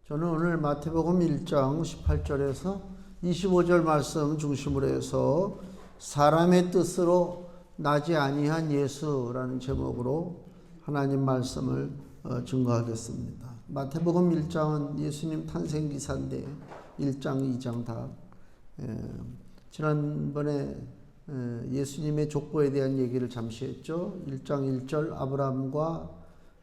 저는 오늘 마태복음 1장 18절에서 25절 말씀 중심으로 해서 사람의 뜻으로 나지 아니한 예수라는 제목으로 하나님 말씀을 증거하겠습니다. 마태복음 1장은 예수님 탄생 기사인데 1장, 2장 다 지난번에 예수님의 족보에 대한 얘기를 잠시 했죠. 1장 1절 아브라함과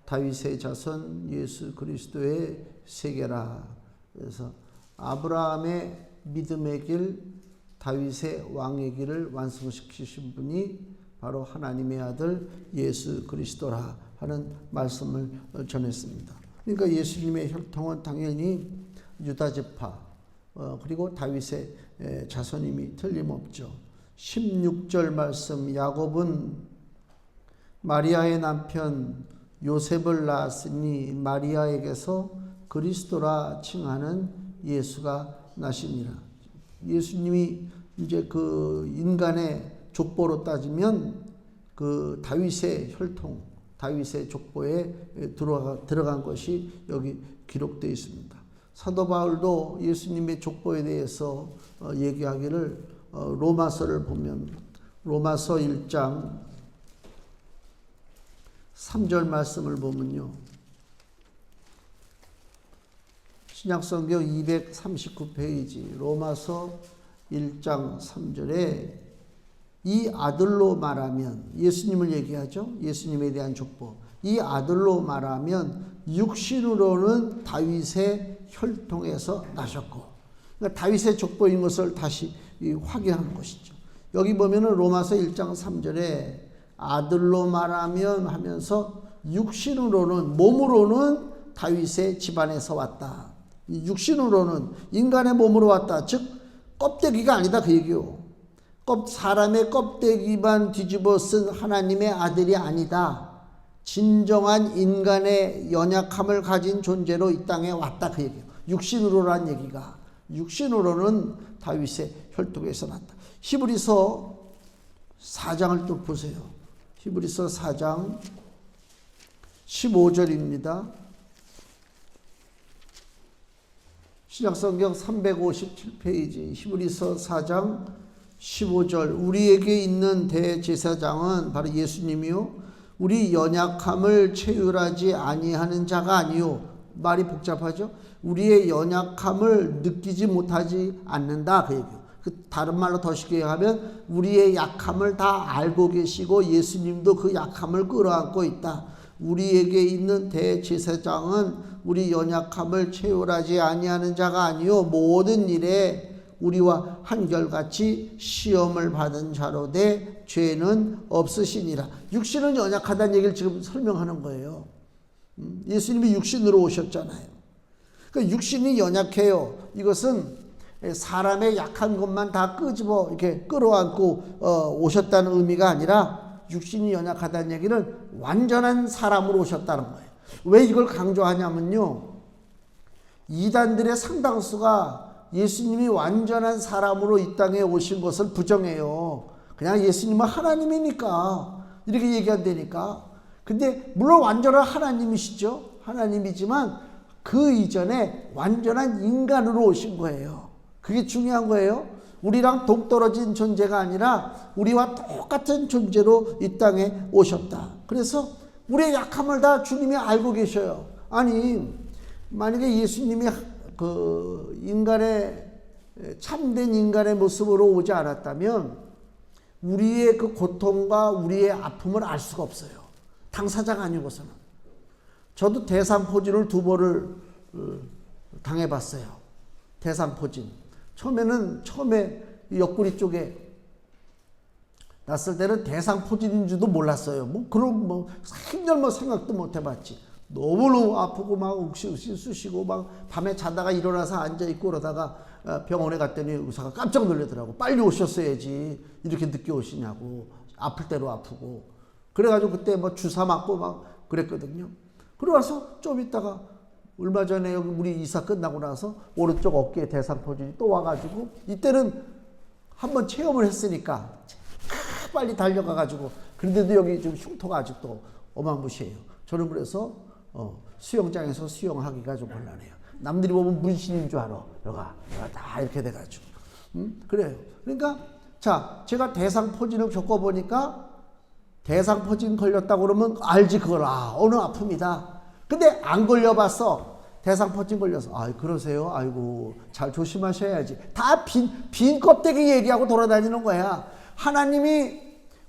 다윗의 자손 예수 그리스도의 세계라. 그래서 아브라함의 믿음의 길, 다윗의 왕의 길을 완성시키신 분이 바로 하나님의 아들 예수 그리스도라 하는 말씀을 전했습니다. 그러니까 예수님의 혈통은 당연히 유다 지파 그리고 다윗의 자손임이 틀림없죠. 16절 말씀, 야곱은 마리아의 남편 요셉을 낳았으니 마리아에게서 그리스도라 칭하는 예수가 나시니라. 예수님이 이제 그 인간의 족보로 따지면 그 다윗의 혈통, 다윗의 족보에 들어간 것이 여기 기록되어 있습니다. 사도 바울도 예수님의 족보에 대해서 얘기하기를 로마서를 보면 로마서 1장 3절 말씀을 보면요. 신약성경 239페이지 로마서 1장 3절에 이 아들로 말하면 예수님을 얘기하죠. 예수님에 대한 족보. 이 아들로 말하면 육신으로는 다윗의 혈통에서 나셨고, 그러니까 다윗의 족보인 것을 다시 확인하는 것이죠. 여기 보면은 로마서 1장 3절에 아들로 말하면 하면서 육신으로는, 몸으로는 다윗의 집안에서 왔다. 육신으로는 인간의 몸으로 왔다. 즉 껍데기가 아니다 그 얘기요. 사람의 껍데기만 뒤집어 쓴 하나님의 아들이 아니다. 진정한 인간의 연약함을 가진 존재로 이 땅에 왔다 그 얘기요. 육신으로란 얘기가, 육신으로는 다윗의 혈통에서 났다. 히브리서 4장을 또 보세요. 히브리서 4장 15절입니다. 신약성경 357페이지 히브리서 4장 15절 우리에게 있는 대제사장은 바로 예수님이요 우리 연약함을 체휼하지 아니하는 자가 아니요. 말이 복잡하죠. 우리의 연약함을 느끼지 못하지 않는다 그 얘기예요. 다른 말로 더 쉽게 하면 우리의 약함을 다 알고 계시고 예수님도 그 약함을 끌어안고 있다. 우리에게 있는 대제사장은 우리 연약함을 체휼하지 아니하는 자가 아니요 모든 일에 우리와 한결같이 시험을 받은 자로 돼 죄는 없으시니라. 육신은 연약하다는 얘기를 지금 설명하는 거예요. 예수님이 육신으로 오셨잖아요. 그러니까 육신이 연약해요. 이것은 사람의 약한 것만 다 끄집어 이렇게 끌어안고 오셨다는 의미가 아니라 육신이 연약하다는 얘기는 완전한 사람으로 오셨다는 거예요. 왜 이걸 강조하냐면요. 이단들의 상당수가 예수님이 완전한 사람으로 이 땅에 오신 것을 부정해요. 그냥 예수님은 하나님이니까 이렇게 얘기한다니까. 근데 물론 완전한 하나님이시죠. 하나님이지만 그 이전에 완전한 인간으로 오신 거예요. 그게 중요한 거예요. 우리랑 동떨어진 존재가 아니라 우리와 똑같은 존재로 이 땅에 오셨다. 그래서 우리의 약함을 다 주님이 알고 계셔요. 아니 만약에 예수님이 그 인간의 참된 인간의 모습으로 오지 않았다면 우리의 그 고통과 우리의 아픔을 알 수가 없어요. 당사자가 아니고서는. 저도 대상포진을 2번을 당해봤어요. 대상포진. 처음에 옆구리 쪽에 났을 때는 대상포진인 줄도 몰랐어요. 그런 생전 생각도 못 해봤지. 너무너무 아프고 막 욱신욱신 쑤시고 막 밤에 자다가 일어나서 앉아있고 그러다가 병원에 갔더니 의사가 깜짝 놀라더라고. 빨리 오셨어야지. 이렇게 늦게 오시냐고. 아플 대로 아프고. 그래가지고 그때 주사 맞고 막 그랬거든요. 그러고 와서 좀 있다가 얼마 전에 여기 우리 이사 끝나고 나서 오른쪽 어깨에 대상포진이 또 와가지고 이때는 한번 체험을 했으니까 빨리 달려가가지고 그런데도 여기 좀 흉터가 아직도 어마무시해요. 저는 그래서 수영장에서 수영하기가 좀 곤란해요. 남들이 보면 문신인 줄 알아. 여가 다 이렇게 돼가지고. 그래요. 그러니까 자, 제가 대상포진을 겪어보니까 대상포진 걸렸다고 그러면 알지 그걸. 어느 아픔이다. 근데 안 걸려봤어. 대상포진 걸려서 그러세요? 아이고 잘 조심하셔야지. 다 빈 껍데기 얘기하고 돌아다니는 거야. 하나님이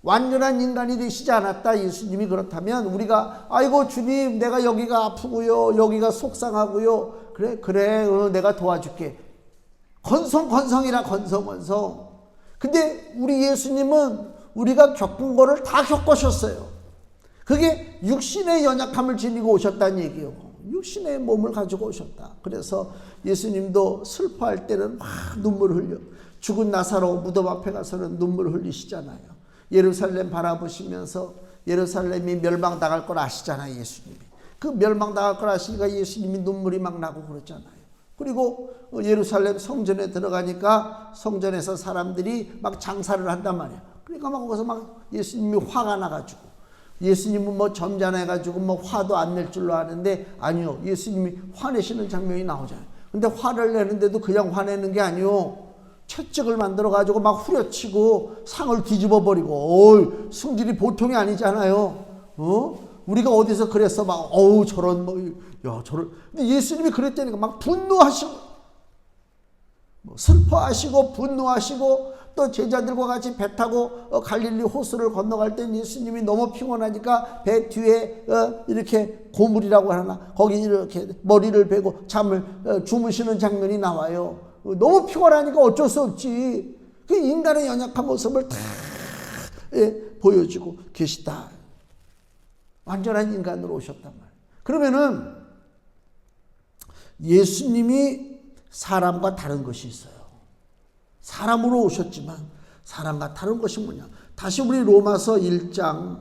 완전한 인간이 되시지 않았다. 예수님이 그렇다면 우리가 아이고 주님 내가 여기가 아프고요. 여기가 속상하고요. 그래 내가 도와줄게. 건성이라 건성. 근데 우리 예수님은 우리가 겪은 거를 다 겪으셨어요. 그게 육신의 연약함을 지니고 오셨다는 얘기예요. 육신의 몸을 가지고 오셨다. 그래서 예수님도 슬퍼할 때는 막 눈물을 흘려. 죽은 나사로 무덤 앞에 가서는 눈물을 흘리시잖아요. 예루살렘 바라보시면서 예루살렘이 멸망당할 걸 아시잖아요. 예수님이. 그 멸망당할 걸 아시니까 예수님이 눈물이 막 나고 그러잖아요. 그리고 예루살렘 성전에 들어가니까 성전에서 사람들이 막 장사를 한단 말이야. 그러니까 막 거기서 막 예수님이 화가 나가지고 예수님은 뭐 점잖아가지고 뭐 화도 안 낼 줄로 아는데 아니요. 예수님이 화내시는 장면이 나오잖아요. 근데 화를 내는데도 그냥 화내는 게 아니요. 채찍을 만들어가지고 막 후려치고 상을 뒤집어 버리고 승질이 보통이 아니잖아요. 우리가 어디서 그랬어? 막 저런 저런. 근데 예수님이 그랬다니까 막 분노하시고 슬퍼하시고 분노하시고 또 제자들과 같이 배 타고 갈릴리 호수를 건너갈 때 예수님이 너무 피곤하니까 배 뒤에 이렇게 고물이라고 하나 거기 이렇게 머리를 베고 주무시는 장면이 나와요. 너무 피곤하니까 어쩔 수 없지. 그 인간의 연약한 모습을 다 보여주고 계시다. 완전한 인간으로 오셨단 말이에요. 그러면은 예수님이 사람과 다른 것이 있어요. 사람으로 오셨지만 사람과 다른 것이 뭐냐. 다시 우리 로마서 1장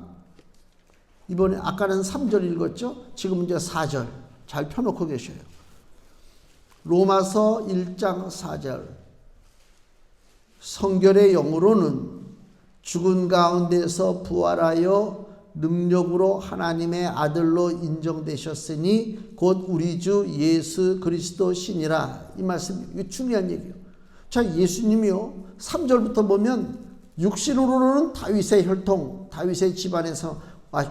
이번에 아까는 3절 읽었죠. 지금 이제 4절 잘 펴놓고 계셔요. 로마서 1장 4절 성결의 영으로는 죽은 가운데서 부활하여 능력으로 하나님의 아들로 인정되셨으니 곧 우리 주 예수 그리스도시니라. 이 말씀 이게 중요한 얘기예요. 자, 예수님이요 3절부터 보면 육신으로는 다윗의 혈통 다윗의 집안에서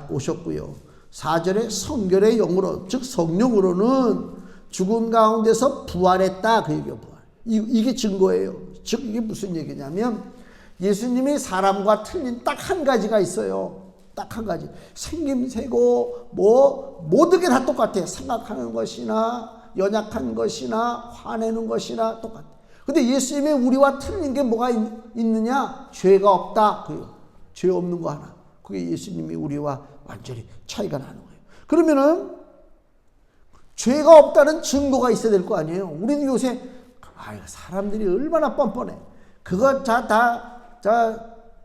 오셨고요. 4절에 성결의 영으로 즉 성령으로는 죽은 가운데서 부활했다. 그 얘기예요. 부활. 이게 증거예요. 즉 이게 무슨 얘기냐면 예수님이 사람과 틀린 딱 한 가지가 있어요. 딱 한 가지. 생김새고 모든 게 다 똑같아요. 생각하는 것이나 연약한 것이나 화내는 것이나 똑같아요. 근데 예수님이 우리와 틀린 게 뭐가 있느냐? 죄가 없다. 죄 없는 거 하나. 그게 예수님이 우리와 완전히 차이가 나는 거예요. 그러면은 죄가 없다는 증거가 있어야 될 거 아니에요. 우리는 요새 사람들이 얼마나 뻔뻔해. 그거 다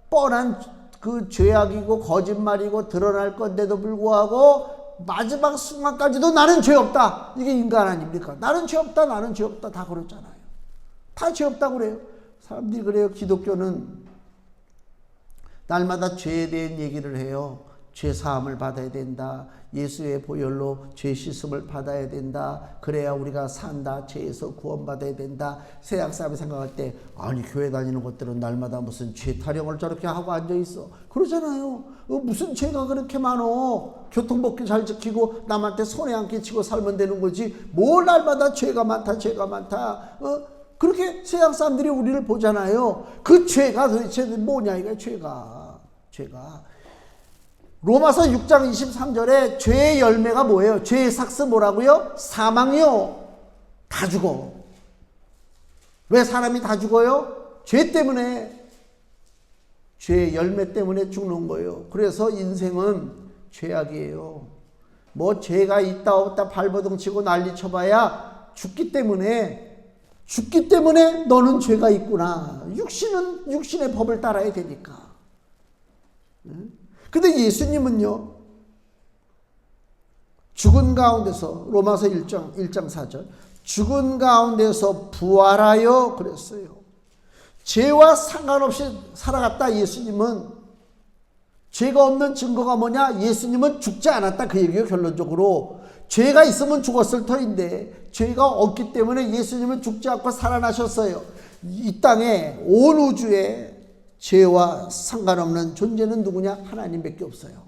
뻔한 그 죄악이고 거짓말이고 드러날 건데도 불구하고 마지막 순간까지도 나는 죄 없다. 이게 인간 아닙니까? 나는 죄 없다. 나는 죄 없다. 다 그렇잖아요. 다 죄 없다고 그래요. 사람들이 그래요. 기독교는 날마다 죄에 대한 얘기를 해요. 죄 사함을 받아야 된다. 예수의 보혈로 죄 씻음을 받아야 된다. 그래야 우리가 산다. 죄에서 구원받아야 된다. 세상 사람이 생각할 때 아니 교회 다니는 것들은 날마다 무슨 죄 타령을 저렇게 하고 앉아있어. 그러잖아요. 무슨 죄가 그렇게 많어. 교통법규 잘 지키고 남한테 손해 안 끼치고 살면 되는 거지. 뭘 날마다 죄가 많다. 죄가 많다. 그렇게 세상 사람들이 우리를 보잖아요. 그 죄가 도대체 뭐냐 이거 죄가. 로마서 6장 23절에 죄의 열매가 뭐예요? 죄의 삭스 뭐라고요? 사망이요. 다 죽어. 왜 사람이 다 죽어요? 죄 때문에. 죄의 열매 때문에 죽는 거예요. 그래서 인생은 죄악이에요. 뭐 죄가 있다 없다 발버둥 치고 난리 쳐봐야 죽기 때문에 너는 죄가 있구나. 육신은 육신의 법을 따라야 되니까. 근데 예수님은요, 죽은 가운데서, 로마서 1장 4절, 죽은 가운데서 부활하여 그랬어요. 죄와 상관없이 살아갔다. 예수님은. 죄가 없는 증거가 뭐냐? 예수님은 죽지 않았다. 그 얘기예요, 결론적으로. 죄가 있으면 죽었을 터인데 죄가 없기 때문에 예수님은 죽지 않고 살아나셨어요. 이 땅에 온 우주에 죄와 상관없는 존재는 누구냐? 하나님밖에 없어요.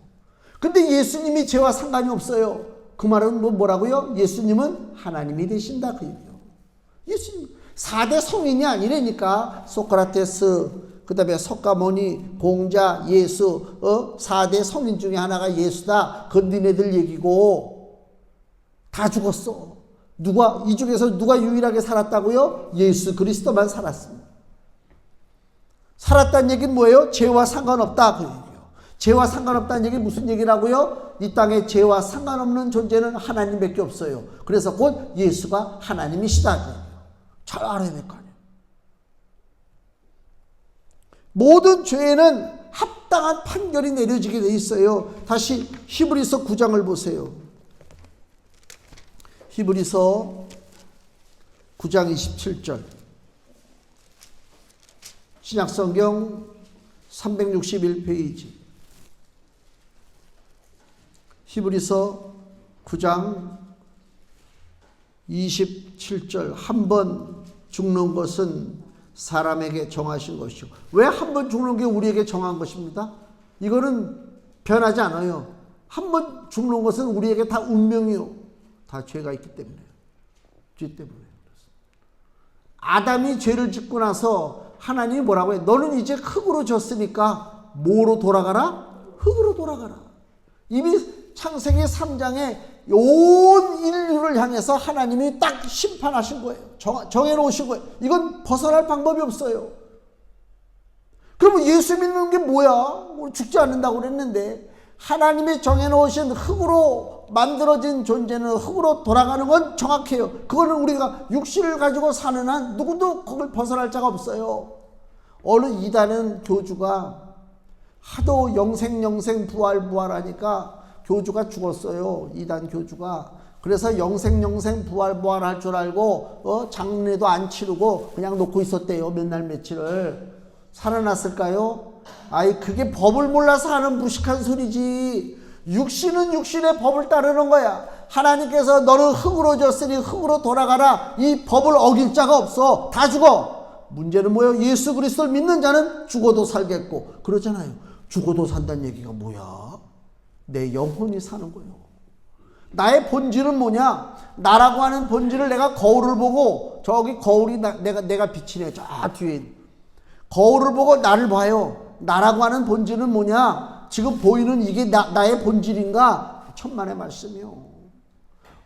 근데 예수님이 죄와 상관이 없어요. 그 말은 뭐라고요? 예수님은 하나님이 되신다 그 얘기요. 예수님 4대 성인이 아니라니까. 소크라테스, 그 다음에 석가모니, 공자, 예수, 4대 성인 중에 하나가 예수다. 그건 니네들 얘기고 다 죽었어. 이 중에서 누가 유일하게 살았다고요? 예수 그리스도만 살았습니다. 살았다는 얘기는 뭐예요? 죄와 상관없다 그 얘기예요. 죄와 상관없다는 얘기 무슨 얘기라고요? 이 땅에 죄와 상관없는 존재는 하나님밖에 없어요. 그래서 곧 예수가 하나님이시다 그 얘기예요. 잘 알아야 될 거 아니에요. 모든 죄에는 합당한 판결이 내려지게 돼 있어요. 다시 히브리서 9장을 보세요. 히브리서 9장 27절. 신약성경 361페이지. 히브리서 9장 27절. 한 번 죽는 것은 사람에게 정하신 것이요. 왜 한 번 죽는 게 우리에게 정한 것입니다? 이거는 변하지 않아요. 한 번 죽는 것은 우리에게 다 운명이요. 다 죄가 있기 때문에. 죄 때문에. 아담이 죄를 짓고 나서 하나님이 뭐라고 해요? 너는 이제 흙으로 졌으니까 뭐로 돌아가라? 흙으로 돌아가라. 이미 창세기 3장에 온 인류를 향해서 하나님이 딱 심판하신 거예요. 정해놓으신 거예요. 이건 벗어날 방법이 없어요. 그러면 예수 믿는 게 뭐야? 우리 죽지 않는다고 그랬는데 하나님이 정해놓으신 흙으로 만들어진 존재는 흙으로 돌아가는 건 정확해요. 그거는 우리가 육신을 가지고 사는 한 누구도 그걸 벗어날 자가 없어요. 어느 이단은 교주가 하도 영생 부활하니까 교주가 죽었어요. 이단 교주가. 그래서 영생 부활할 줄 알고 장례도 안 치르고 그냥 놓고 있었대요. 몇 날 며칠을. 살아났을까요? 아이 그게 법을 몰라서 하는 무식한 소리지. 육신은 육신의 법을 따르는 거야. 하나님께서 너는 흙으로 졌으니 흙으로 돌아가라. 이 법을 어길 자가 없어. 다 죽어. 문제는 뭐예요? 예수 그리스도를 믿는 자는 죽어도 살겠고 그러잖아요. 죽어도 산다는 얘기가 뭐야? 내 영혼이 사는 거예요. 나의 본질은 뭐냐? 나라고 하는 본질을 내가 거울을 보고 저기 거울이 내가 비치네. 저 뒤에 거울을 보고 나를 봐요. 나라고 하는 본질은 뭐냐? 지금 보이는 이게 나의 본질인가? 천만의 말씀이요.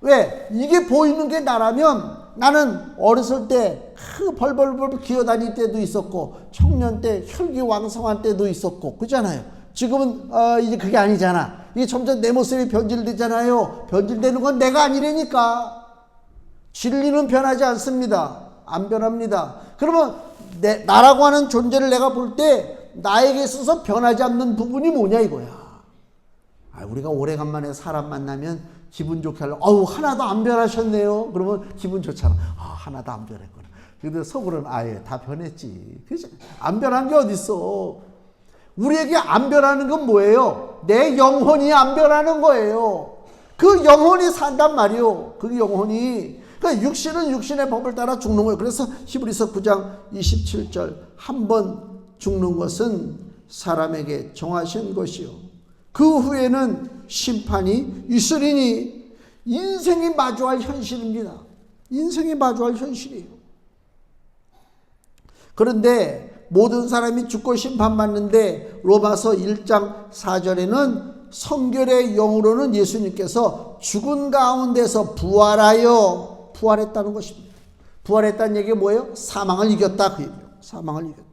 왜? 이게 보이는 게 나라면 나는 어렸을 때 벌벌벌 기어다닐 때도 있었고 청년 때 혈기왕성한 때도 있었고 그렇잖아요. 지금은 이제 그게 아니잖아. 이게 점점 내 모습이 변질되잖아요. 변질되는 건 내가 아니라니까. 진리는 변하지 않습니다. 안 변합니다. 그러면 나라고 하는 존재를 내가 볼 때 나에게 있어서 변하지 않는 부분이 뭐냐 이거야. 우리가 오래간만에 사람 만나면 기분 좋게 하려고 하나도 안 변하셨네요. 그러면 기분 좋잖아. 하나도 안 변했구나. 근데 속으로는 아예 다 변했지. 그치? 안 변한 게 어딨어. 우리에게 안 변하는 건 뭐예요? 내 영혼이 안 변하는 거예요. 그 영혼이 산단 말이요. 그 영혼이. 그러니까 육신은 육신의 법을 따라 죽는 거예요. 그래서 히브리서 9장 27절 한 번 죽는 것은 사람에게 정하신 것이요. 그 후에는 심판이 있으리니 인생이 마주할 현실입니다. 인생이 마주할 현실이에요. 그런데 모든 사람이 죽고 심판받는데 로마서 1장 4절에는 성결의 영으로는 예수님께서 죽은 가운데서 부활했다는 것입니다. 부활했다는 얘기가 뭐예요? 사망을 이겼다 그 얘기예요. 사망을 이겼다.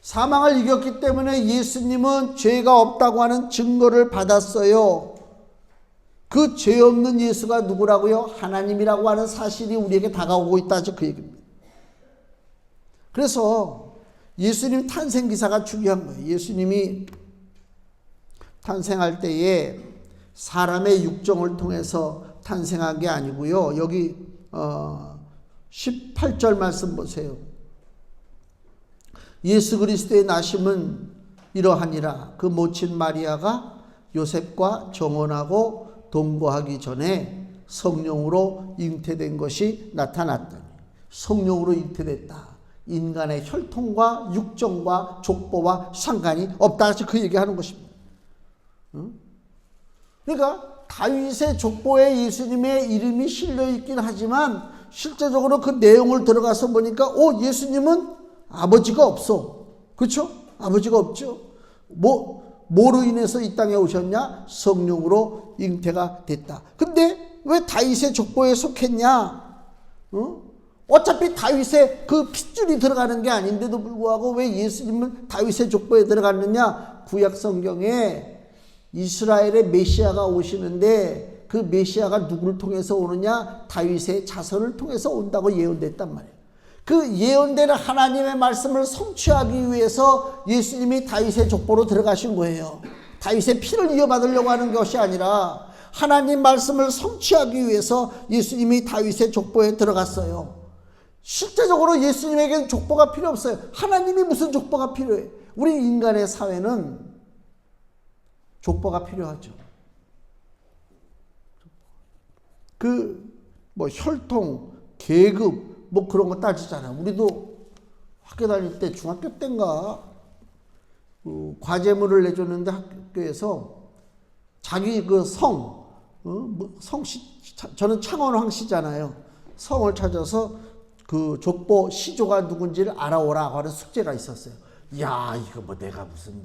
사망을 이겼기 때문에 예수님은 죄가 없다고 하는 증거를 받았어요. 그 죄 없는 예수가 누구라고요? 하나님이라고 하는 사실이 우리에게 다가오고 있다죠. 그 얘기입니다. 그래서 예수님 탄생 기사가 중요한 거예요. 예수님이 탄생할 때에 사람의 육정을 통해서 탄생한 게 아니고요. 여기 18절 말씀 보세요. 예수 그리스도의 나심은 이러하니라. 그 모친 마리아가 요셉과 정혼하고 동거하기 전에 성령으로 잉태된 것이 나타났더니 성령으로 잉태됐다. 인간의 혈통과 육정과 족보와 상관이 없다. 그 얘기하는 것입니다. 그러니까 다윗의 족보에 예수님의 이름이 실려 있긴 하지만 실제적으로 그 내용을 들어가서 보니까 예수님은 아버지가 없어. 그렇죠? 아버지가 없죠. 뭐로 인해서 이 땅에 오셨냐? 성령으로 잉태가 됐다. 근데 왜 다윗의 족보에 속했냐? 어차피 다윗의 그 핏줄이 들어가는 게 아닌데도 불구하고 왜 예수님은 다윗의 족보에 들어갔느냐? 구약 성경에 이스라엘의 메시아가 오시는데 그 메시아가 누구를 통해서 오느냐? 다윗의 자손을 통해서 온다고 예언됐단 말이에요. 그 예언되는 하나님의 말씀을 성취하기 위해서 예수님이 다윗의 족보로 들어가신 거예요. 다윗의 피를 이어받으려고 하는 것이 아니라 하나님 말씀을 성취하기 위해서 예수님이 다윗의 족보에 들어갔어요. 실제적으로 예수님에게는 족보가 필요 없어요. 하나님이 무슨 족보가 필요해? 우리 인간의 사회는 족보가 필요하죠. 혈통, 계급, 그런 거 따지잖아요. 우리도 학교 다닐 때 중학교 때인가 과제물을 내줬는데 학교에서 자기 성씨, 저는 창원황 씨잖아요. 성을 찾아서 그 족보 시조가 누군지를 알아오라고 하는 숙제가 있었어요. 야, 이거 내가 무슨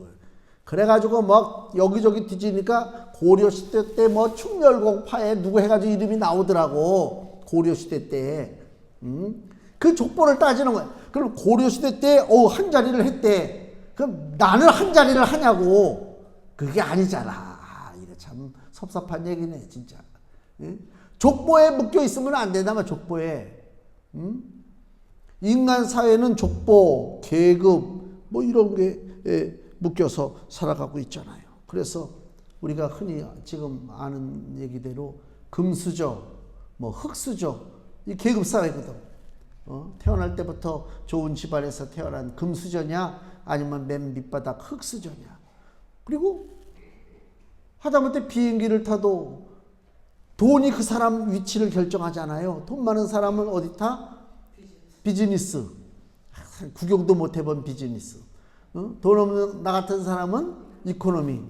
그래가지고 여기저기 뒤지니까 고려시대 때 충렬공파에 누구 해가지고 이름이 나오더라고. 고려시대 때. 그 족보를 따지는 거야. 그럼 고려시대 때, 한 자리를 했대. 그럼 나는 한 자리를 하냐고. 그게 아니잖아. 이거 참 섭섭한 얘기네, 진짜. 족보에 묶여 있으면 안 된다면, 족보에. 인간 사회는 족보, 계급, 이런 게 묶여서 살아가고 있잖아요. 그래서 우리가 흔히 지금 아는 얘기대로 금수저, 흙수저, 이 계급사회거든. 태어날 때부터 좋은 집안에서 태어난 금수저냐, 아니면 맨 밑바닥 흙수저냐. 그리고 하다못해 비행기를 타도 돈이 그 사람 위치를 결정하잖아요. 돈 많은 사람은 어디 타? 비즈니스. 구경도 못 해본 비즈니스. 돈 없는 나 같은 사람은 이코노미.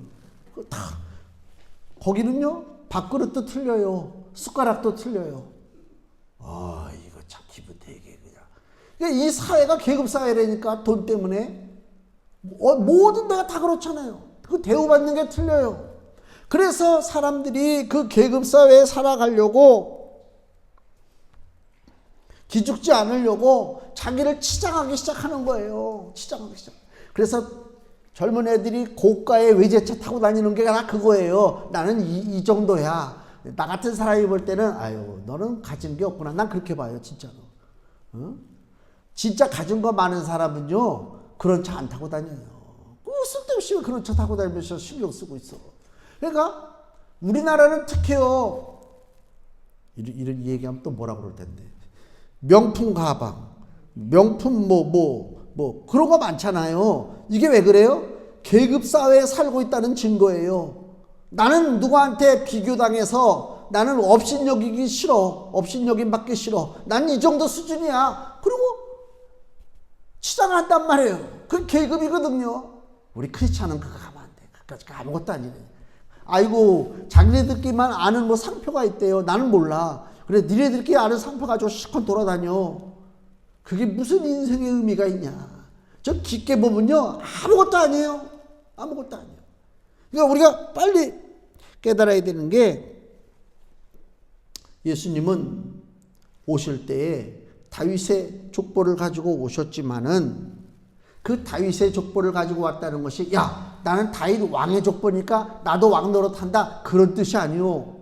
거기는요, 밥그릇도 틀려요. 숟가락도 틀려요. 이거 참 기분 되게 그냥. 그러니까 이 사회가 계급사회라니까, 돈 때문에. 모든 데가 다 그렇잖아요. 그 대우받는 게 틀려요. 그래서 사람들이 그 계급사회에 살아가려고, 기죽지 않으려고 자기를 치장하기 시작하는 거예요. 치장하기 시작. 그래서 젊은 애들이 고가의 외제차 타고 다니는 게 다 그거예요. 나는 이 정도야. 나 같은 사람이 볼 때는 너는 가진 게 없구나. 난 그렇게 봐요, 진짜로. 진짜 가진 거 많은 사람은요, 그런 차 안 타고 다녀요. 쓸데없이 그런 차 타고 다니면서 신경 쓰고 있어. 그러니까 우리나라는 특히요, 이런 얘기하면 또 뭐라 그럴 텐데, 명품 가방, 명품 그런 거 많잖아요. 이게 왜 그래요? 계급사회에 살고 있다는 증거예요. 나는 누구한테 비교당해서 나는 업신여기기 싫어. 업신여김 받기 싫어. 난 이 정도 수준이야. 그리고 치장한단 말이에요. 그 계급이거든요. 우리 크리스찬은 그거 가면 안 돼. 그까짓 거 아무것도 아니래. 아이고, 자기네들끼리만 아는 상표가 있대요. 나는 몰라. 그래, 니네들끼리 아는 상표 가지고 실컷 돌아다녀. 그게 무슨 인생의 의미가 있냐. 저 깊게 보면요, 아무것도 아니에요. 아무것도 아니에요. 그러니까 우리가 빨리 깨달아야 되는 게, 예수님은 오실 때에 다윗의 족보를 가지고 오셨지만은, 그 다윗의 족보를 가지고 왔다는 것이, 야, 나는 다윗 왕의 족보니까 나도 왕 노릇한다, 그런 뜻이 아니요.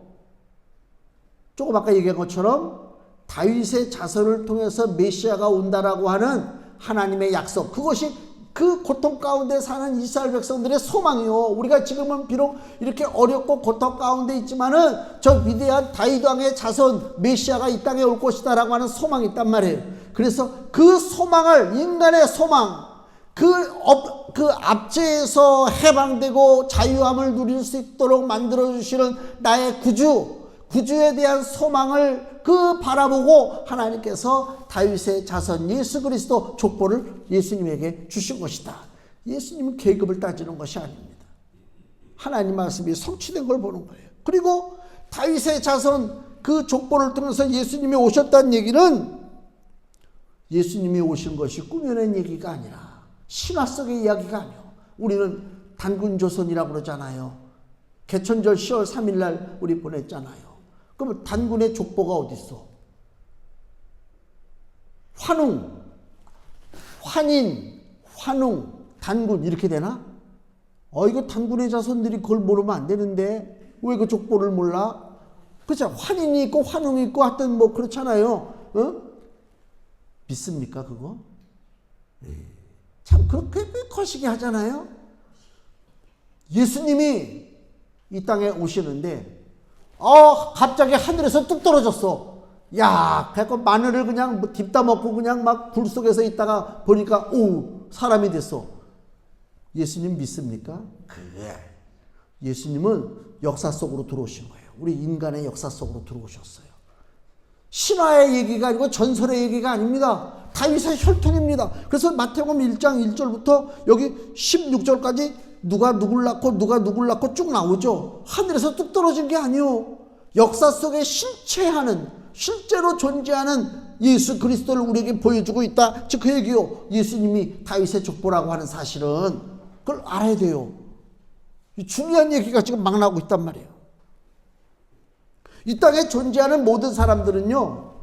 조금 아까 얘기한 것처럼 다윗의 자손을 통해서 메시아가 온다라고 하는 하나님의 약속, 그것이 그 고통 가운데 사는 이스라엘 백성들의 소망이요. 우리가 지금은 비록 이렇게 어렵고 고통 가운데 있지만은 저 위대한 다윗 왕의 자손 메시아가 이 땅에 올 것이다라고 하는 소망이 있단 말이에요. 그래서 그 소망을, 인간의 소망, 그 압제에서 해방되고 자유함을 누릴 수 있도록 만들어주시는 나의 구주에 대한 소망을 그 바라보고 하나님께서 다윗의 자손 예수 그리스도 족보를 예수님에게 주신 것이다. 예수님은 계급을 따지는 것이 아닙니다. 하나님 말씀이 성취된 걸 보는 거예요. 그리고 다윗의 자손 그 족보를 통해서 예수님이 오셨다는 얘기는 예수님이 오신 것이 꾸며낸 얘기가 아니라 신화 속의 이야기가 아니에요. 우리는 단군조선이라고 그러잖아요. 개천절 10월 3일 날 우리 보냈잖아요. 그럼 단군의 족보가 어디 있어? 환웅, 환인, 환웅, 단군 이렇게 되나? 이거 단군의 자손들이 그걸 모르면 안 되는데 왜 그 족보를 몰라? 그렇죠. 환인이 있고 환웅이 있고 하여튼 뭐 그렇잖아요. 믿습니까 그거? 참 그렇게 거시기 하잖아요. 예수님이 이 땅에 오시는데 갑자기 하늘에서 뚝 떨어졌어. 야, 그래서 마늘을 그냥 뭐 딥다 먹고 그냥 막 불 속에서 있다가 보니까 사람이 됐어. 예수님 믿습니까? 그래. 예수님은 역사 속으로 들어오신 거예요. 우리 인간의 역사 속으로 들어오셨어요. 신화의 얘기가 아니고 전설의 얘기가 아닙니다. 다윗의 혈통입니다. 그래서 마태복음 1장 1절부터 여기 16절까지 누가 누굴 낳고 쭉 나오죠. 하늘에서 뚝 떨어진 게 아니요. 역사 속에 실제로 존재하는 예수 그리스도를 우리에게 보여주고 있다. 즉 그 얘기요. 예수님이 다윗의 족보라고 하는 사실은 그걸 알아야 돼요. 중요한 얘기가 지금 막 나오고 있단 말이에요. 이 땅에 존재하는 모든 사람들은요.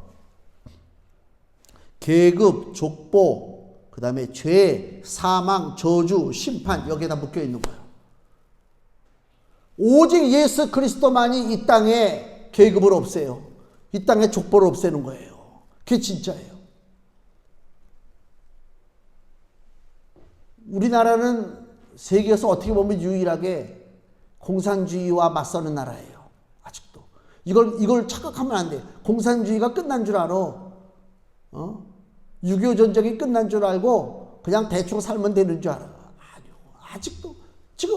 계급, 족보, 그 다음에 죄, 사망, 저주, 심판 여기에다 묶여 있는 거예요. 오직 예수 그리스도만이 이 땅에 계급을 없애요. 이 땅에 족보를 없애는 거예요. 그게 진짜예요. 우리나라는 세계에서 어떻게 보면 유일하게 공산주의와 맞서는 나라예요. 아직도. 이걸 착각하면 안 돼요. 공산주의가 끝난 줄 알아. 6.25 전쟁이 끝난 줄 알고 그냥 대충 살면 되는 줄 알아. 아니요. 아직도 지금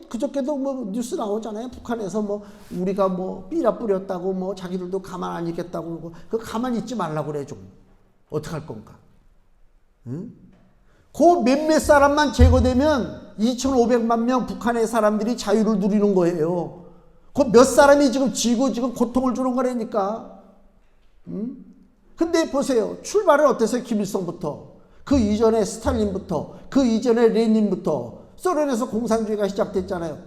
그저께도 뭐 뉴스 나오잖아요. 북한에서 뭐 우리가 뭐 삐라 뿌렸다고 뭐 자기들도 가만 안 있겠다고 그러고 그 가만히 있지 말라고 그래 좀. 어떡할 건가? 응? 그 몇몇 사람만 제거되면 2,500만 명 북한의 사람들이 자유를 누리는 거예요. 그 몇 사람이 지금 지금 고통을 주는 거라니까. 응? 근데 보세요. 출발은 어땠어요? 김일성부터. 그 이전에 스탈린부터. 그 이전에 레닌부터. 소련에서 공산주의가 시작됐잖아요.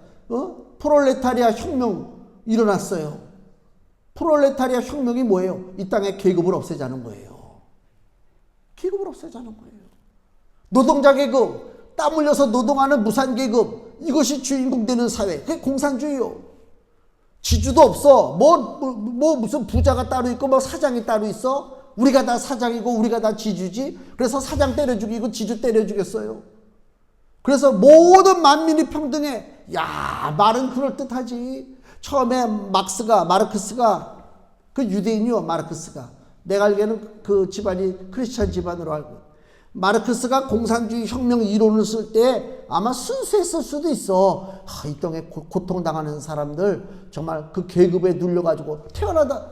프롤레타리아 혁명 일어났어요. 프롤레타리아 혁명이 뭐예요? 이 땅에 계급을 없애자는 거예요. 계급을 없애자는 거예요. 노동자 계급, 땀 흘려서 노동하는 무산 계급, 이것이 주인공 되는 사회. 그게 공산주의요. 지주도 없어. 무슨 부자가 따로 있고 뭐 사장이 따로 있어? 우리가 다 사장이고 우리가 다 지주지. 그래서 사장 때려 죽이고 지주 때려 죽였어요. 그래서 모든 만민이 평등해. 야, 말은 그럴듯하지. 처음에 마르크스가 그 유대인이요. 마르크스가 내가 알기에는 그 집안이 크리스찬 집안으로 알고, 마르크스가 공산주의 혁명 이론을 쓸 때 아마 순수했을 수도 있어. 이 땅에 고통당하는 사람들 정말 그 계급에 눌려가지고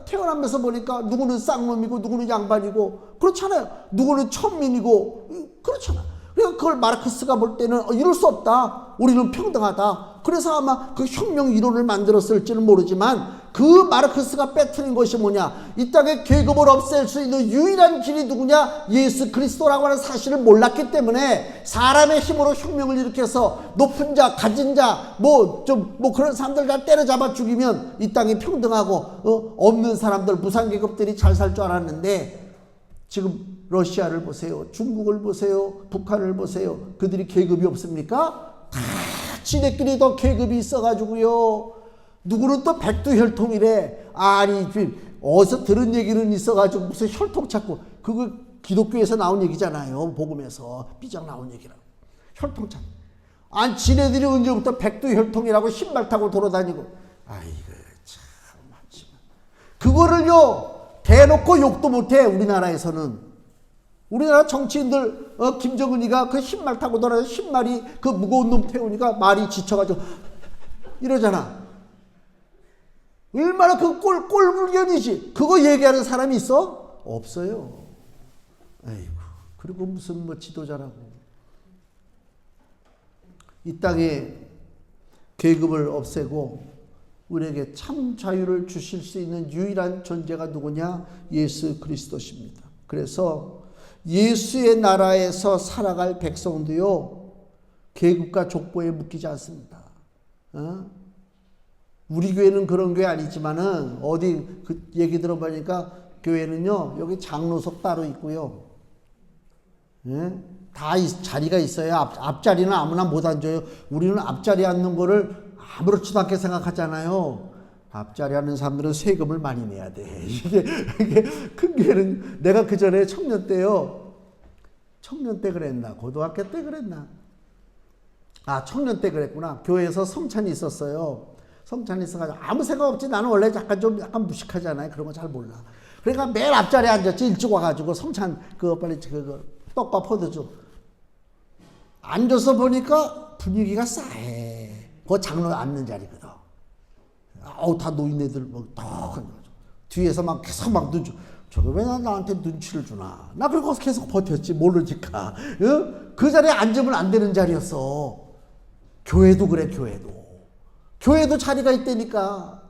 태어나면서 보니까 누구는 쌍놈이고 누구는 양반이고 그렇잖아요. 누구는 천민이고 그렇잖아. 그러니까 그걸 마르크스가 볼 때는 이럴 수 없다. 우리는 평등하다. 그래서 아마 그 혁명 이론을 만들었을지는 모르지만 그 마르크스가 빼뜨린 것이 뭐냐? 이 땅에 계급을 없앨 수 있는 유일한 길이 누구냐? 예수 그리스도라고 하는 사실을 몰랐기 때문에 사람의 힘으로 혁명을 일으켜서 높은 자, 가진 자, 그런 사람들 다 때려잡아 죽이면 이 땅이 평등하고 없는 사람들, 무산계급들이 잘 살 줄 알았는데 지금 러시아를 보세요. 중국을 보세요. 북한을 보세요. 그들이 계급이 없습니까? 다 지네끼리 더 계급이 있어가지고요. 누구는 또 백두혈통이래. 아니 어디서 들은 얘기는 있어가지고 무슨 혈통 찾고. 그거 기독교에서 나온 얘기잖아요. 복음에서 삐작 나온 얘기라고. 혈통 찾고. 아니 지네들이 언제부터 백두혈통이라고 신발 타고 돌아다니고. 아이고 참 많지만. 그거를요 대놓고 욕도 못해. 우리나라에서는. 우리나라 정치인들 김정은이가 그 흰말 타고 돌아서 흰말이 그 무거운 놈 태우니까 말이 지쳐가지고 이러잖아. 얼마나 그 꼴불견이지. 그거 얘기하는 사람이 있어? 없어요. 아이고, 그리고 무슨 뭐 지도자라고. 이 땅에 계급을 없애고 우리에게 참 자유를 주실 수 있는 유일한 존재가 누구냐? 예수 그리스도십니다. 그래서 예수의 나라에서 살아갈 백성도요, 계급과 족보에 묶이지 않습니다. 우리 교회는 그런 교회 아니지만은 어디 그 얘기 들어보니까 교회는요, 여기 장로석 따로 있고요. 예? 다 자리가 있어요. 앞자리는 아무나 못 앉아요. 우리는 앞자리 앉는 거를 아무렇지도 않게 생각하잖아요. 앞자리 앉는 사람들은 세금을 많이 내야 돼. 이게 큰 교회는, 내가 그 전에 청년 때요. 청년 때 그랬나? 고등학교 때 그랬나? 청년 때 그랬구나. 교회에서 성찬이 있었어요. 성찬이 있어가지고 아무 생각 없지. 나는 원래 약간 무식하잖아요. 그런 거 잘 몰라. 그러니까 매일 앞자리에 앉았지. 일찍 와가지고 성찬 빨리 떡과 포도주 앉아서 보니까 분위기가 싸해. 그 장로 앉는 자리거든. 다 노인네들 뒤에서 막 계속 막 눈치. 저거 왜 나한테 눈치를 주나? 나 그러고 계속 버텼지. 모르니까. 그 자리에 앉으면 안 되는 자리였어. 교회도 그래. 교회도 자리가 있다니까.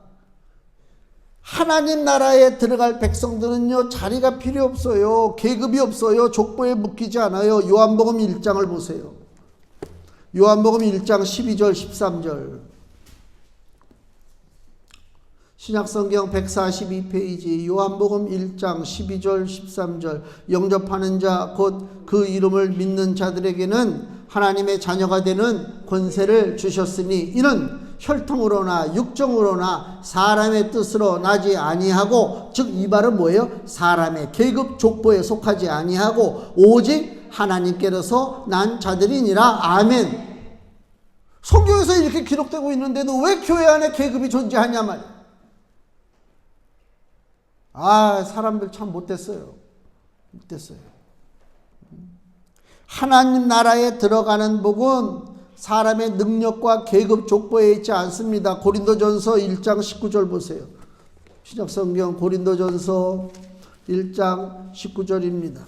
하나님 나라에 들어갈 백성들은요, 자리가 필요 없어요. 계급이 없어요. 족보에 묶이지 않아요. 요한복음 1장을 보세요. 요한복음 1장 12절 13절. 신약성경 142페이지 요한복음 1장 12절 13절. 영접하는 자 곧 그 이름을 믿는 자들에게는 하나님의 자녀가 되는 권세를 주셨으니 이는 혈통으로나 육정으로나 사람의 뜻으로 나지 아니하고, 즉 이 말은 뭐예요? 사람의 계급 족보에 속하지 아니하고 오직 하나님께로서 난 자들이니라. 아멘. 성경에서 이렇게 기록되고 있는데도 왜 교회 안에 계급이 존재하냐 말이야. 사람들 참 못됐어요. 하나님 나라에 들어가는 복은 사람의 능력과 계급 족보에 있지 않습니다. 고린도전서 1장 19절 보세요. 신약성경 고린도전서 1장 19절입니다.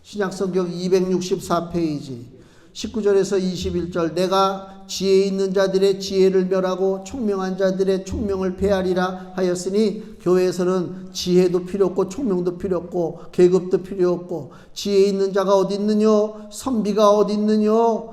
신약성경 264페이지 19절에서 21절. 내가 지혜 있는 자들의 지혜를 멸하고 총명한 자들의 총명을 폐하리라 하였으니, 교회에서는 지혜도 필요 없고 총명도 필요 없고 계급도 필요 없고, 지혜 있는 자가 어디 있느뇨? 선비가 어디 있느뇨?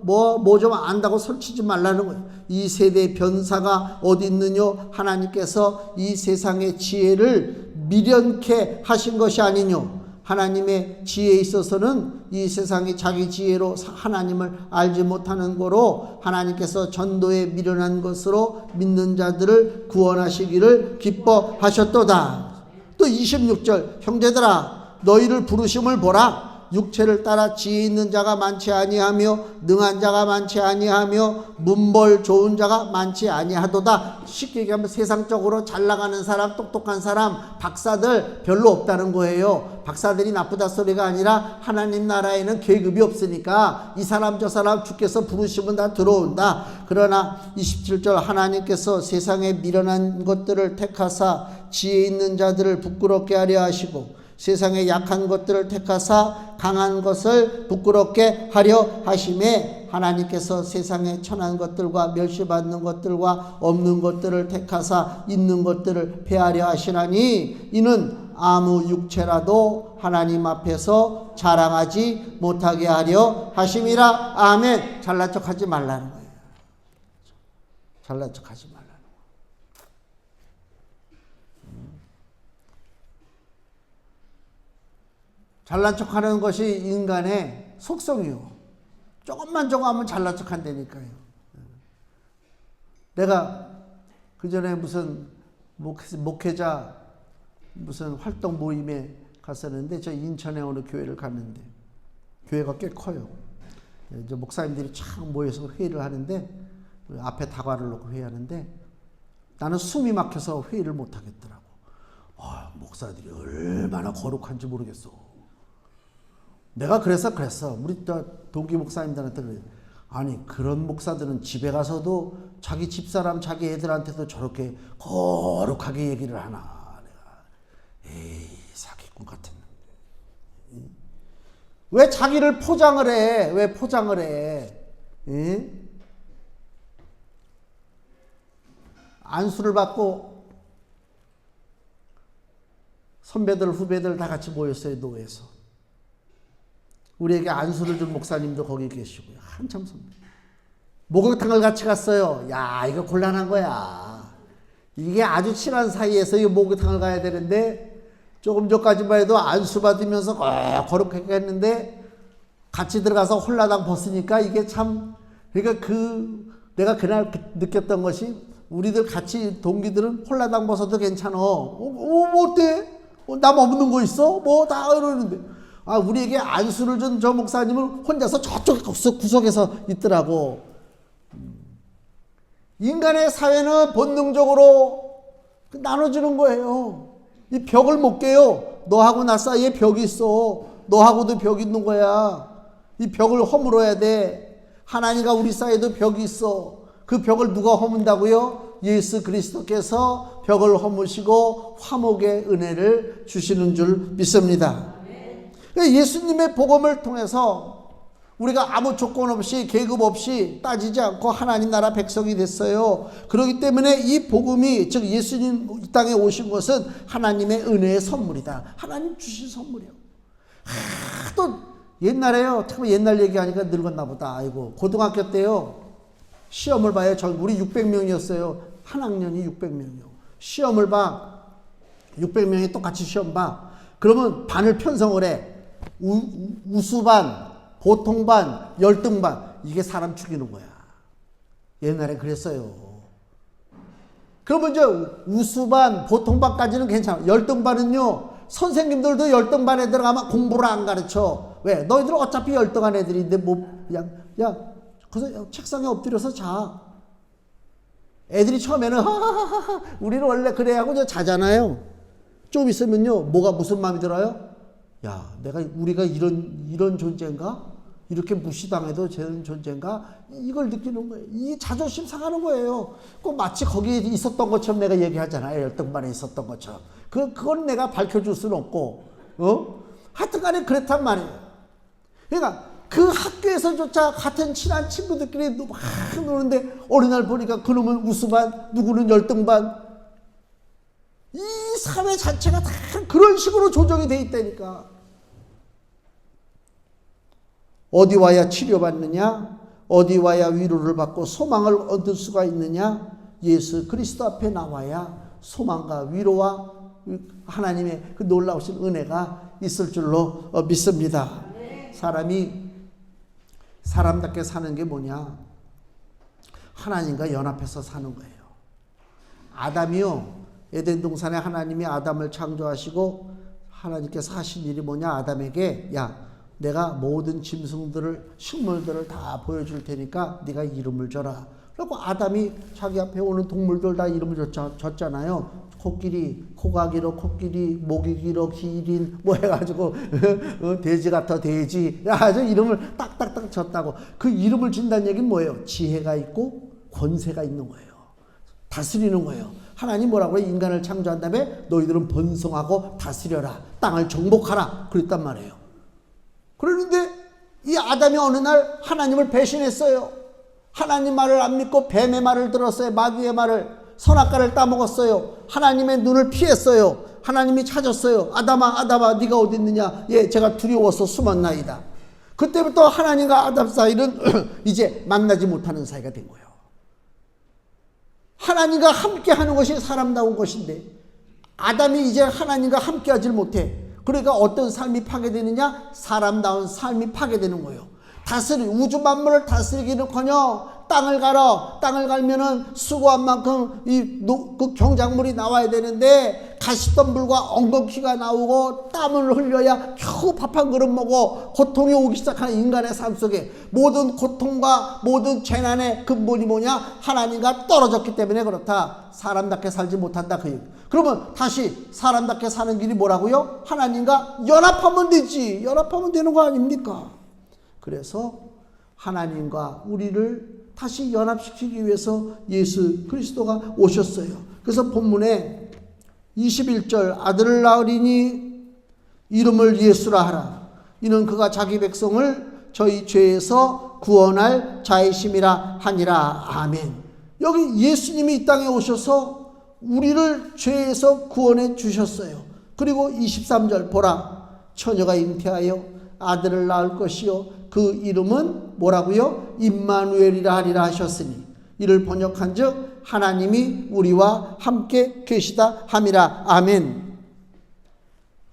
뭐 좀 안다고 설치지 말라는 거예요. 이 세대의 변사가 어디 있느뇨? 하나님께서 이 세상의 지혜를 미련케 하신 것이 아니뇨. 하나님의 지혜에 있어서는 이 세상이 자기 지혜로 하나님을 알지 못하는 거로 하나님께서 전도에 미련한 것으로 믿는 자들을 구원하시기를 기뻐하셨도다. 또 26절. 형제들아 너희를 부르심을 보라. 육체를 따라 지혜 있는 자가 많지 아니하며 능한 자가 많지 아니하며 문벌 좋은 자가 많지 아니하도다. 쉽게 얘기하면 세상적으로 잘 나가는 사람, 똑똑한 사람, 박사들 별로 없다는 거예요. 박사들이 나쁘다 소리가 아니라 하나님 나라에는 계급이 없으니까 이 사람 저 사람 주께서 부르시면 다 들어온다. 그러나 27절. 하나님께서 세상에 미련한 것들을 택하사 지혜 있는 자들을 부끄럽게 하려 하시고, 세상에 약한 것들을 택하사 강한 것을 부끄럽게 하려 하심에, 하나님께서 세상에 천한 것들과 멸시받는 것들과 없는 것들을 택하사 있는 것들을 폐하려 하시나니, 이는 아무 육체라도 하나님 앞에서 자랑하지 못하게 하려 하심이라. 아멘. 잘난 척하지 말라는 거예요. 잘난 척하지 말라. 잘난 척하는 것이 인간의 속성이요. 조금만 저거 하면 잘난 척한다니까요. 내가 그 전에 무슨 목회자 무슨 활동 모임에 갔었는데, 저 인천에 어느 교회를 갔는데 교회가 꽤 커요. 이제 목사님들이 참 모여서 회의를 하는데, 앞에 다과를 놓고 회의하는데 나는 숨이 막혀서 회의를 못 하겠더라고. 목사들이 얼마나 거룩한지 모르겠어. 내가 그랬어. 우리 동기 목사님들한테 그래. 아니 그런 목사들은 집에 가서도 자기 집사람 자기 애들한테도 저렇게 거룩하게 얘기를 하나. 내가 에이 사기꾼 같은. 왜 자기를 포장을 해? 왜 포장을 해? 에? 안수를 받고 선배들 후배들 다 같이 모였어요. 노회에서. 우리에게 안수를 준 목사님도 거기 계시고요. 한참 선배. 목욕탕을 같이 갔어요. 야 이거 곤란한 거야. 이게 아주 친한 사이에서 이 목욕탕을 가야 되는데 조금 전까지만 해도 안수 받으면서 거룩하게 했는데 같이 들어가서 홀라당 벗으니까 이게 참 그러니까 내가 그날 느꼈던 것이 우리들 같이 동기들은 홀라당 벗어도 괜찮아. 뭐 어때? 남 없는 거 있어? 뭐 다 이러는데 우리에게 안수를 준 저 목사님은 혼자서 저쪽 구석에서 있더라고. 인간의 사회는 본능적으로 나눠주는 거예요. 이 벽을 못 깨요. 너하고 나 사이에 벽이 있어. 너하고도 벽이 있는 거야. 이 벽을 허물어야 돼. 하나님과 우리 사이에도 벽이 있어. 그 벽을 누가 허문다고요? 예수 그리스도께서 벽을 허무시고 화목의 은혜를 주시는 줄 믿습니다. 예수님의 복음을 통해서 우리가 아무 조건 없이 계급 없이 따지지 않고 하나님 나라 백성이 됐어요. 그렇기 때문에 이 복음이 즉 예수님 이 땅에 오신 것은 하나님의 은혜의 선물이다. 하나님 주신 선물이요. 또 옛날에요. 참 옛날 얘기하니까 늙었나 보다. 아이고 고등학교 때요. 시험을 봐요. 우리 600명이었어요. 한 학년이 600명이요. 시험을 봐. 600명이 똑같이 시험 봐. 그러면 반을 편성을 해. 우수반, 보통반, 열등반. 이게 사람 죽이는 거야. 옛날에 그랬어요. 그러면 이제 우수반, 보통반까지는 괜찮아. 열등반은요. 선생님들도 열등반에 들어가면 공부를 안 가르쳐. 왜? 너희들 어차피 열등한 애들인데 뭐 그냥 그래서 책상에 엎드려서 자. 애들이 처음에는 하하하하 우리는 원래 그래 하고 이제 자잖아요. 좀 있으면요. 뭐가 무슨 마음이 들어요? 야, 우리가 이런 존재인가? 이렇게 무시당해도 저런 존재인가? 이걸 느끼는 거예요. 이 자존심 상하는 거예요. 꼭 마치 거기에 있었던 것처럼 내가 얘기하잖아요. 열등반에 있었던 것처럼. 그건 내가 밝혀줄 수는 없고, 하여튼 간에 그렇단 말이에요. 그러니까 그 학교에서조차 같은 친한 친구들끼리 막 노는데 어느 날 보니까 그놈은 우수반, 누구는 열등반. 이 사회 자체가 다 그런 식으로 조정이 돼 있다니까. 어디 와야 치료받느냐? 어디 와야 위로를 받고 소망을 얻을 수가 있느냐? 예수 그리스도 앞에 나와야 소망과 위로와 하나님의 그 놀라우신 은혜가 있을 줄로 믿습니다. 사람이 사람답게 사는 게 뭐냐? 하나님과 연합해서 사는 거예요. 아담이요. 에덴 동산에 하나님이 아담을 창조하시고 하나님께서 하신 일이 뭐냐? 아담에게 야 내가 모든 짐승들을 식물들을 다 보여줄 테니까 네가 이름을 줘라. 그리고 아담이 자기 앞에 오는 동물들 다 이름을 줬잖아요. 코끼리, 코가 길어 코끼리, 목이 길어 기린 뭐 해가지고 돼지 같아 돼지 아주 이름을 딱딱딱 줬다고. 그 이름을 준다는 얘기는 뭐예요? 지혜가 있고 권세가 있는 거예요. 다스리는 거예요. 하나님 뭐라고 해요? 인간을 창조한 다음에 너희들은 번성하고 다스려라. 땅을 정복하라. 그랬단 말이에요. 그러는데 이 아담이 어느 날 하나님을 배신했어요. 하나님 말을 안 믿고 뱀의 말을 들었어요. 마귀의 말을. 선악과를 따먹었어요. 하나님의 눈을 피했어요. 하나님이 찾았어요. 아담아 네가 어디 있느냐. 예, 제가 두려워서 숨었나이다. 그때부터 하나님과 아담 사이는 이제 만나지 못하는 사이가 된 거예요. 하나님과 함께 하는 것이 사람다운 것인데 아담이 이제 하나님과 함께 하질 못해. 그러니까 어떤 삶이 파괴되느냐? 사람다운 삶이 파괴되는 거예요. 우주 만물을 다스리기는커녕 땅을 갈아. 땅을 갈면은 수고한 만큼 그 경작물이 나와야 되는데 가시덤불과 엉겅퀴가 나오고 땀을 흘려야 겨우 밥 한 그릇 먹어 고통이 오기 시작하는 인간의 삶 속에 모든 고통과 모든 재난의 근본이 뭐냐? 하나님과 떨어졌기 때문에 그렇다. 사람답게 살지 못한다 그 얘기. 그러면 다시 사람답게 사는 길이 뭐라고요? 하나님과 연합하면 되지. 연합하면 되는 거 아닙니까? 그래서 하나님과 우리를 다시 연합시키기 위해서 예수 그리스도가 오셨어요. 그래서 본문에 21절 아들을 낳으리니 이름을 예수라 하라. 이는 그가 자기 백성을 저희 죄에서 구원할 자이심이라 하니라. 아멘. 여기 예수님이 이 땅에 오셔서 우리를 죄에서 구원해 주셨어요. 그리고 23절 보라 처녀가 잉태하여 아들을 낳을 것이요 그 이름은 뭐라고요? 임마누엘이라 하리라 하셨으니 이를 번역한즉 하나님이 우리와 함께 계시다 함이라. 아멘.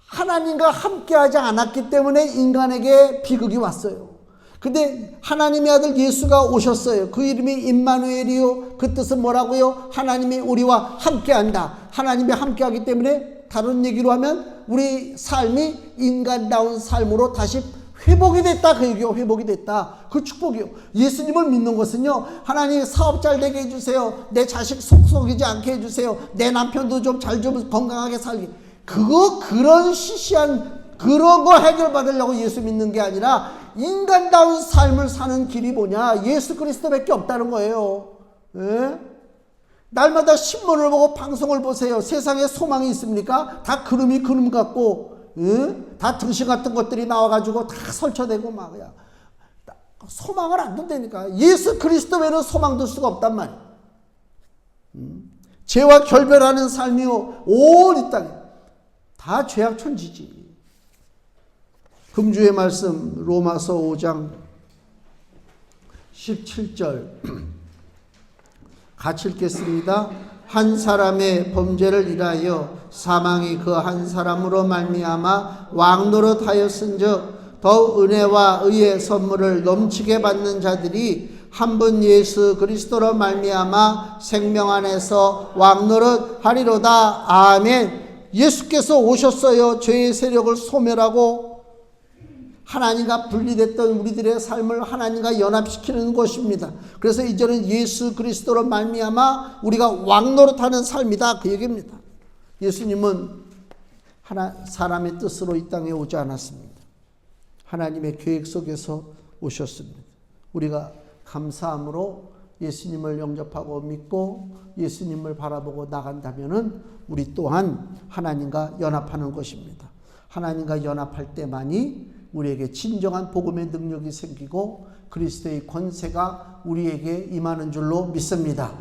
하나님과 함께하지 않았기 때문에 인간에게 비극이 왔어요. 근데 하나님의 아들 예수가 오셨어요. 그 이름이 임마누엘이요. 그 뜻은 뭐라고요? 하나님이 우리와 함께한다. 하나님이 함께하기 때문에 다른 얘기로 하면 우리 삶이 인간다운 삶으로 다시 회복이 됐다. 그 얘기요. 회복이 됐다. 그 축복이요. 예수님을 믿는 것은요. 하나님 사업 잘 되게 해주세요. 내 자식 속썩이지 않게 해주세요. 내 남편도 좀 잘 좀 건강하게 살게. 그런 시시한 그런 거 해결받으려고 예수 믿는 게 아니라 인간다운 삶을 사는 길이 뭐냐? 예수 그리스도밖에 없다는 거예요. 예? 날마다 신문을 보고 방송을 보세요. 세상에 소망이 있습니까? 다 그름이 그름 같고 다 등신 같은 것들이 나와가지고 다 설쳐대고 막이야. 소망을 안 둔다니까. 예수 그리스도 외에는 소망 둘 수가 없단 말이야. 죄와 결별하는 삶이요 온 이 땅에 다 죄악천지지. 금주의 말씀 로마서 5장 17절 같이 읽겠습니다. 한 사람의 범죄를 인하여 사망이 그 한 사람으로 말미암아 왕노릇하였은즉 더욱 은혜와 의의 선물을 넘치게 받는 자들이 한 분 예수 그리스도로 말미암아 생명 안에서 왕노릇하리로다. 아멘. 예수께서 오셨어요. 죄의 세력을 소멸하고 하나님과 분리됐던 우리들의 삶을 하나님과 연합시키는 것입니다. 그래서 이제는 예수 그리스도로 말미암아 우리가 왕노릇하는 삶이다 그 얘기입니다. 예수님은 사람의 뜻으로 이 땅에 오지 않았습니다. 하나님의 계획 속에서 오셨습니다. 우리가 감사함으로 예수님을 영접하고 믿고 예수님을 바라보고 나간다면은 우리 또한 하나님과 연합하는 것입니다. 하나님과 연합할 때만이 우리에게 진정한 복음의 능력이 생기고 그리스도의 권세가 우리에게 임하는 줄로 믿습니다.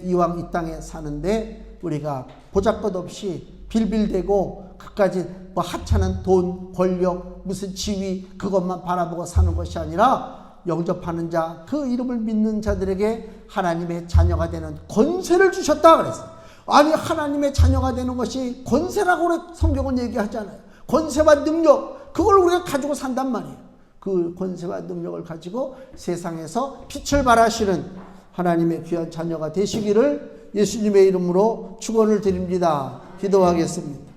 이왕 이 땅에 사는데 우리가 보잘것없이 빌빌대고 그까지 뭐 하찮은 돈, 권력, 무슨 지위 그것만 바라보고 사는 것이 아니라 영접하는 자, 그 이름을 믿는 자들에게 하나님의 자녀가 되는 권세를 주셨다 그랬어요. 아니 하나님의 자녀가 되는 것이 권세라고 성경은 얘기하잖아요. 권세와 능력, 그걸 우리가 가지고 산단 말이에요. 그 권세와 능력을 가지고 세상에서 빛을 발하시는 하나님의 귀한 자녀가 되시기를 예수님의 이름으로 축원을 드립니다. 기도하겠습니다.